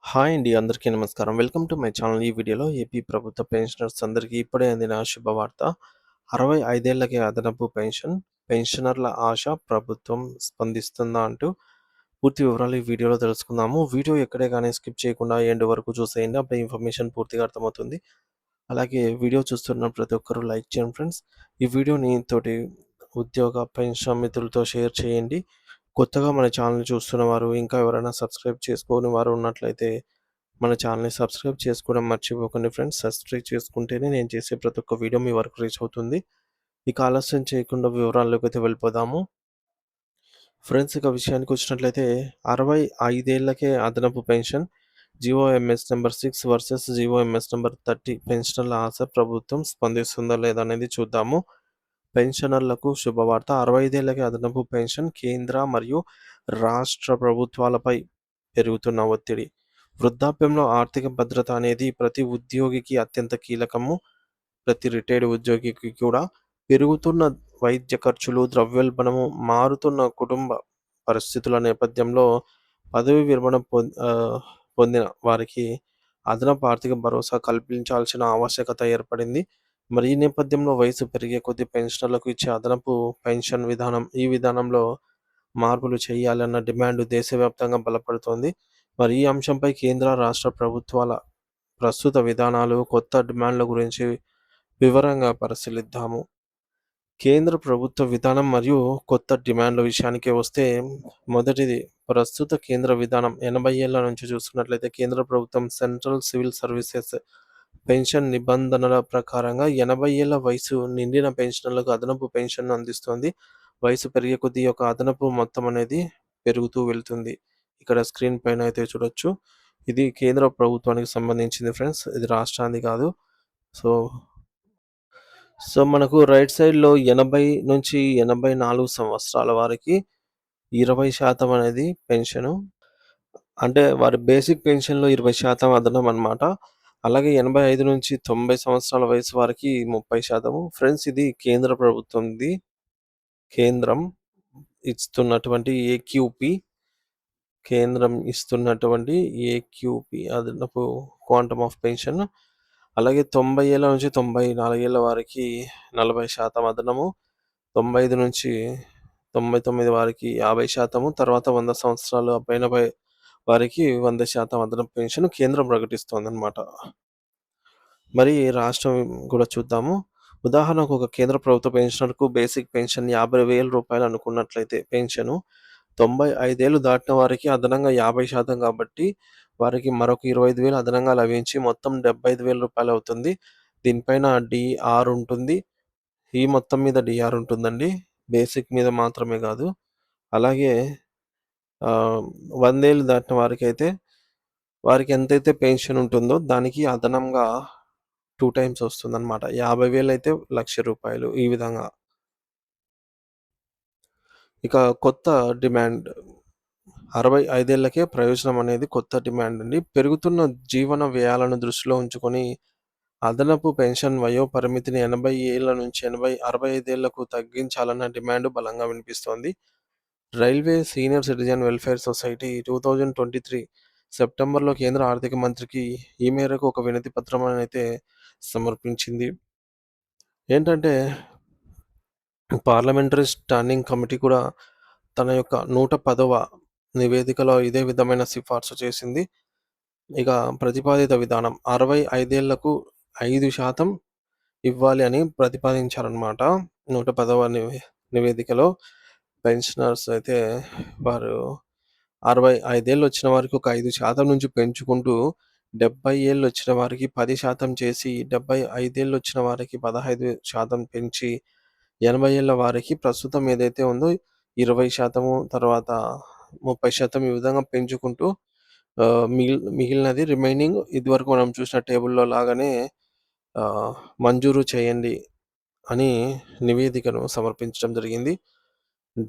Hi అండి. అందరికీ నమస్కారం. Welcome to my channel. ఈ వీడియోలో ఏపీ ప్రభుత్వ పెన్షనర్స్ అందరికీ ఇప్పుడే అందిన శుభవార్త. 65 ఏళ్లకే అదనపు పెన్షన్. పెన్షనర్ల ఆశ ప్రభుత్వం స్పందిస్తుందా అంటూ పూర్తి వివరాలు ఈ వీడియోలో తెలుసుకుందాము. వీడియో ఎక్కడే గానీ స్కిప్ చేయకుండా ఎండ్ వరకు చూసేయండి. అప్పుడే ఇన్ఫర్మేషన్ పూర్తిగా అర్థమవుతుంది. అలాగే వీడియో చూస్తున్న ప్రతి ఒక్కరూ లైక్ చేయండి ఫ్రెండ్స్. ఈ వీడియోని తోటి ఉద్యోగ, పెన్షన్ మిత్రులతో షేర్ చేయండి. కొత్తగా మన ఛానల్‌ని చూస్తున్న వారు, ఇంకా ఎవరైనా సబ్స్క్రైబ్ చేసుకోని వారు ఉన్నట్లయితే మన ఛానల్‌ని సబ్స్క్రైబ్ చేసుకోవడం మర్చిపోకండి ఫ్రెండ్స్. సబ్స్క్రైబ్ చేసుకుంటేనే నేను చేసే ప్రతి ఒక్క వీడియో మీ వరకు రీచ్ అవుతుంది. ఇక ఆలస్యం చేయకుండా వివరాల్లోకైతే వెళ్ళిపోదాము. ఫ్రెండ్స్, ఇక విషయానికొచ్చినట్లయితే 65 ఏళ్లకే అదనపు pension. GOMS number 6 versus GOMS number 30 పెన్షనర్ల ఆశ ప్రభుత్వం స్పందిస్తుందా లేదా అనేది చూద్దాము. పెన్షనర్లకు శుభవార్త. 65 ఏళ్లకే అదనపు పెన్షన్. కేంద్ర మరియు రాష్ట్ర ప్రభుత్వాలపై పెరుగుతున్న ఒత్తిడి. వృద్ధాప్యంలో ఆర్థిక భద్రత అనేది ప్రతి ఉద్యోగికి అత్యంత కీలకము. ప్రతి రిటైర్డ్ ఉద్యోగికి కూడా. పెరుగుతున్న వైద్య ఖర్చులు, ద్రవ్యోల్బణము, మారుతున్న కుటుంబ పరిస్థితుల నేపథ్యంలో పదవీ విరమణ పొందిన వారికి అదనపు ఆర్థిక భరోసా కల్పించాల్సిన ఆవశ్యకత ఏర్పడింది. మరి ఈ నేపథ్యంలో వయసు పెరిగే కొద్దీ పెన్షనర్లకు ఇచ్చే అదనపు పెన్షన్ విధానం, ఈ విధానంలో మార్పులు చేయాలన్న డిమాండ్ దేశవ్యాప్తంగా బలపడుతోంది. మరి ఈ అంశంపై కేంద్ర, రాష్ట్ర ప్రభుత్వాల ప్రస్తుత విధానాలు, కొత్త డిమాండ్ల గురించి వివరంగా పరిశీలిద్దాము. కేంద్ర ప్రభుత్వ విధానం మరియు కొత్త డిమాండ్ల విషయానికి వస్తే, మొదటిది ప్రస్తుత కేంద్ర విధానం. 80 ఏళ్ల నుంచి చూస్తున్నట్లయితే కేంద్ర ప్రభుత్వం సెంట్రల్ సివిల్ సర్వీసెస్ పెన్షన్ నిబంధనల ప్రకారంగా 80 ఏళ్ల వయసు నిండిన పెన్షనర్లకు అదనపు పెన్షన్‌ను అందిస్తోంది. వయసు పెరిగే కొద్దీ ఒక అదనపు మొత్తం అనేది పెరుగుతూ వెళ్తుంది. ఇక్కడ స్క్రీన్ పైన అయితే చూడొచ్చు. ఇది కేంద్ర ప్రభుత్వానికి సంబంధించింది ఫ్రెండ్స్. ఇది రాష్ట్రానికి కాదు. సో మనకు రైట్ సైడ్‌లో 80-84 సంవత్సరాల వారికి 20% అనేది పెన్షను. అంటే వారి బేసిక్ పెన్షన్‌లో 20% అదనం అన్నమాట. అలాగే 85-90 సంవత్సరాల వయసు వారికి 30%. ఫ్రెండ్స్, ఇది కేంద్ర ప్రభుత్వంది. కేంద్రం ఇస్తున్నటువంటి ఏక్యూపీ. కేంద్రం ఇస్తున్నటువంటి ఏక్యూపీ అదనపు క్వాంటమ్ ఆఫ్ పెన్షన్. అలాగే 90 ఏళ్ల నుంచి 94 ఏళ్ల వారికి 40% అదనము. 95-99 వారికి 50%. తర్వాత 100 సంవత్సరాలు పైన వారికి 100% అదనపు పెన్షన్ కేంద్రం ప్రకటిస్తోందనమాట. మరి రాష్ట్రం కూడా చూద్దాము. ఉదాహరణకు ఒక కేంద్ర ప్రభుత్వ పెన్షనర్‌కు బేసిక్ పెన్షన్ రూ. 50,000 అనుకున్నట్లయితే పెన్షను. 95 ఏళ్లు దాటిన వారికి అదనంగా 50% కాబట్టి వారికి మరొక 25,000 అదనంగా లభించి మొత్తం రూ. 75,000 అవుతుంది. దీనిపైన డీఆర్ ఉంటుంది. ఈ మొత్తం మీద డీఆర్ ఉంటుందండి. బేసిక్ మీద మాత్రమే కాదు. అలాగే 100 ఏళ్ళు దాటిన వారికైతే వారికి ఎంతైతే పెన్షన్ ఉంటుందో దానికి అదనంగా 2 టైమ్స్ వస్తుందన్నమాట. 50,000 అయితే రూ. 1,00,000 ఈ విధంగా. ఇక కొత్త డిమాండ్. 65 ఏళ్లకే ప్రయోజనం అనేది కొత్త డిమాండ్ అండి. పెరుగుతున్న జీవన వ్యయాలను దృష్టిలో ఉంచుకొని అదనపు పెన్షన్ వయో పరిమితిని 80 ఏళ్ల నుంచి 65 ఏళ్లకు తగ్గించాలన్న డిమాండ్ బలంగా వినిపిస్తోంది. Railway senior citizen welfare society 2023 సెప్టెంబర్‌లో కేంద్ర ఆర్థిక మంత్రికి ఈ మేరకు ఒక వినతి పత్రం అయితే సమర్పించింది. ఏంటంటే, పార్లమెంటరీ స్టాండింగ్ కమిటీ కూడా తన యొక్క 110వ నివేదికలో ఇదే విధమైన సిఫార్సు చేసింది. ఇక ప్రతిపాదిత విధానం 65 ఏళ్లకు 5% ఇవ్వాలి అని ప్రతిపాదించారనమాట. 110వ నివేదికలో పెన్షనర్స్ అయితే వారు 65 ఏళ్ళు వచ్చిన వారికి ఒక 5% నుంచి పెంచుకుంటూ 70 ఏళ్ళు వచ్చిన వారికి 10% చేసి 75 ఏళ్ళు వచ్చిన వారికి 15% పెంచి 80 ఏళ్ల వారికి ప్రస్తుతం ఏదైతే ఉందో 20% తర్వాత 30% ఈ విధంగా పెంచుకుంటూ మిగిలినది రిమైనింగ్ ఇదివరకు మనం చూసిన టేబుల్‌లో లాగానే మంజూరు చేయండి అని నివేదికను సమర్పించడం జరిగింది.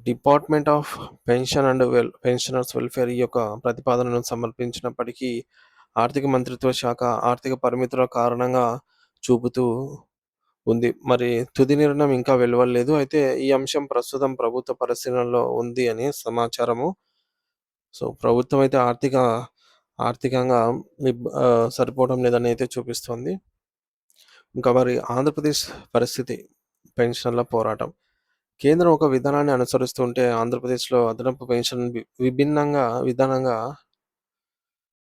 Department of pension and pensioners welfare ఈ యొక్క ప్రతిపాదనను సమర్పించినప్పటికీ ఆర్థిక మంత్రిత్వ శాఖ ఆర్థిక పరిమితుల కారణంగా చూపుతూ ఉంది. మరి తుది నిర్ణయం ఇంకా వెలువడలేదు. అయితే ఈ అంశం ప్రస్తుతం ప్రభుత్వ పరిశీలనలో ఉంది అని సమాచారము. సో, ప్రభుత్వం అయితే ఆర్థికంగా సరిపోవడం లేదని అయితే చూపిస్తోంది. ఇంకా మరి ఆంధ్రప్రదేశ్ పరిస్థితి పెన్షన్ల పోరాటం. కేంద్రం ఒక విధానాన్ని అనుసరిస్తుంటే ఆంధ్రప్రదేశ్‌లో అదనపు పెన్షన్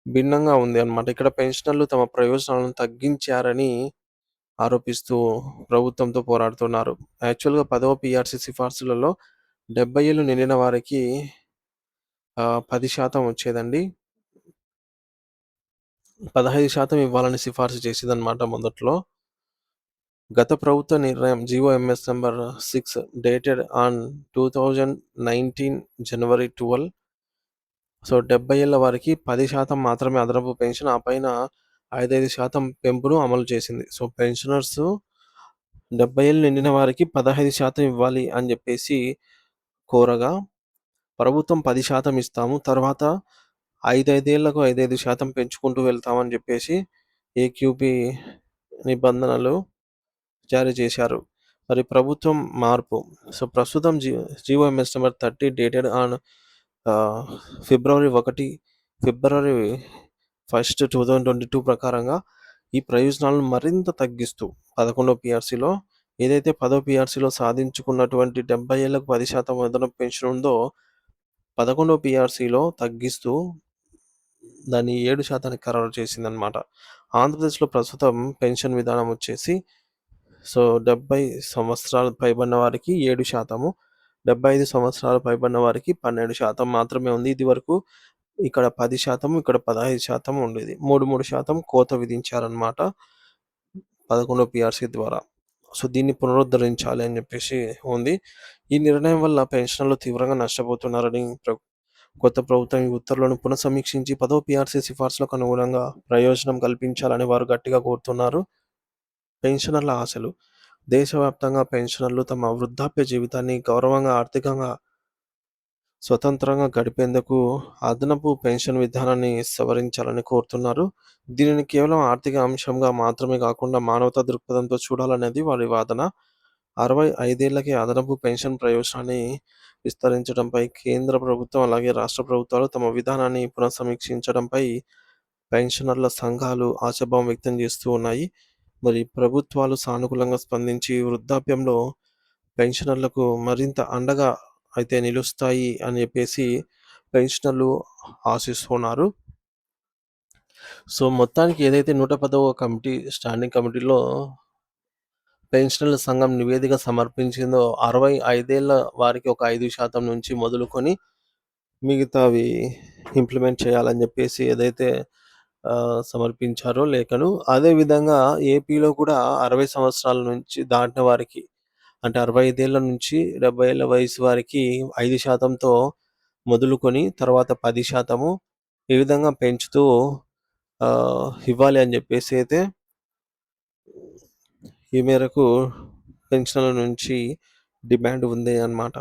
భిన్నంగా ఉంది అన్నమాట. ఇక్కడ పెన్షనర్లు తమ ప్రయోజనాలను తగ్గించారని ఆరోపిస్తూ ప్రభుత్వంతో పోరాడుతున్నారు. యాక్చువల్‌గా 10వ పీఆర్సీ సిఫార్సులలో 70 ఏళ్లు నిండిన వారికి 10% వచ్చేదండి. 15% ఇవ్వాలని సిఫార్సు చేసేదన్నమాట మొదట్లో. గత ప్రభుత్వ నిర్ణయం జీవోఎంఎస్ నంబర్ 6 డేటెడ్ ఆన్ 2019 జనవరి 12 70 ఏళ్ల వారికి 10% మాత్రమే అదనపు పెన్షన్. ఆ పైన 5% పెంపును అమలు చేసింది. పెన్షనర్స్ 70 ఏళ్ళు నిండిన వారికి 15% ఇవ్వాలి అని జెప్పేసి కోరగా, ప్రభుత్వం 10% ఇస్తాము. తర్వాత 5 ఏళ్లకు పెంచుకుంటూ వెళ్తామని జెప్పేసి ఏక్యూపీ నిబంధనలు జారీ చేశారు. మరి ప్రభుత్వం మార్పు. ప్రస్తుతం GOMS number 30 dated on February 1 2022 ప్రకారంగా ఈ ప్రయోజనాలను మరింత తగ్గిస్తూ 11వ పీఆర్సీలో ఏదైతే 10వ పీఆర్సీలో సాధించుకున్నటువంటి 70 ఏళ్లకు 10% అదనపు పెన్షన్ ఉందో 11వ పీఆర్సీలో తగ్గిస్తూ దాన్ని 7% ఖరారు చేసిందనమాట. ఆంధ్రప్రదేశ్‌లో ప్రస్తుతం పెన్షన్ విధానం వచ్చేసి 70 సంవత్సరాలు పైబడిన వారికి 7%, 75 సంవత్సరాలు పైబడిన వారికి 12% మాత్రమే ఉంది. ఇదివరకు ఇక్కడ 10%, ఇక్కడ 15% ఉండేది. 3% కోత విధించారనమాట 11వ పీఆర్సీ ద్వారా. దీన్ని పునరుద్ధరించాలి అని జెప్పేసి ఉంది. ఈ నిర్ణయం వల్ల పెన్షనర్లు తీవ్రంగా నష్టపోతున్నారని కొత్త ప్రభుత్వం ఈ ఉత్తర్వులను పునఃసమీక్షించి 10వ పీఆర్సీ సిఫార్సులకు అనుగుణంగా ప్రయోజనం కల్పించాలని వారు గట్టిగా కోరుతున్నారు. పెన్షనర్ల ఆశలు. దేశవ్యాప్తంగా పెన్షనర్లు తమ వృద్ధాప్య జీవితాన్ని గౌరవంగా, ఆర్థికంగా స్వతంత్రంగా గడిపేందుకు అదనపు పెన్షన్ విధానాన్ని సవరించాలని కోరుతున్నారు. దీనిని కేవలం ఆర్థిక అంశంగా మాత్రమే కాకుండా మానవతా దృక్పథంతో చూడాలనేది వారి వాదన. 65 ఏళ్లకే అదనపు పెన్షన్ ప్రయోజనాన్ని విస్తరించడంపై కేంద్ర ప్రభుత్వం అలాగే రాష్ట్ర ప్రభుత్వాలు తమ విధానాన్ని పునఃసమీక్షించడంపై పెన్షనర్ల సంఘాలు ఆశాభావం వ్యక్తం చేస్తూ ఉన్నాయి. మరి ప్రభుత్వాలు సానుకూలంగా స్పందించి వృద్ధాప్యంలో పెన్షనర్లకు మరింత అండగా అయితే నిలుస్తాయి అని చెప్పేసి పెన్షనర్లు ఆశిస్తున్నారు. మొత్తానికి ఏదైతే 110వ స్టాండింగ్ కమిటీలో పెన్షనర్ల సంఘం నివేదిక సమర్పించిందో 65 ఏళ్ల వారికి ఒక 5% నుంచి మొదలుకొని మిగతావి ఇంప్లిమెంట్ చేయాలని చెప్పేసి ఏదైతే సమర్పించారో లేఖను, అదేవిధంగా ఏపీలో కూడా 60 సంవత్సరాల నుంచి దాటిన వారికి అంటే 65 ఏళ్ల నుంచి 70 ఏళ్ల వయసు వారికి 5%తో మొదలుకొని తర్వాత 10% ఈ విధంగా పెంచుతూ ఇవ్వాలి అని చెప్పేసి అయితే ఈ మేరకు పెన్షనర్ల నుంచి డిమాండ్ ఉంది అన్నమాట.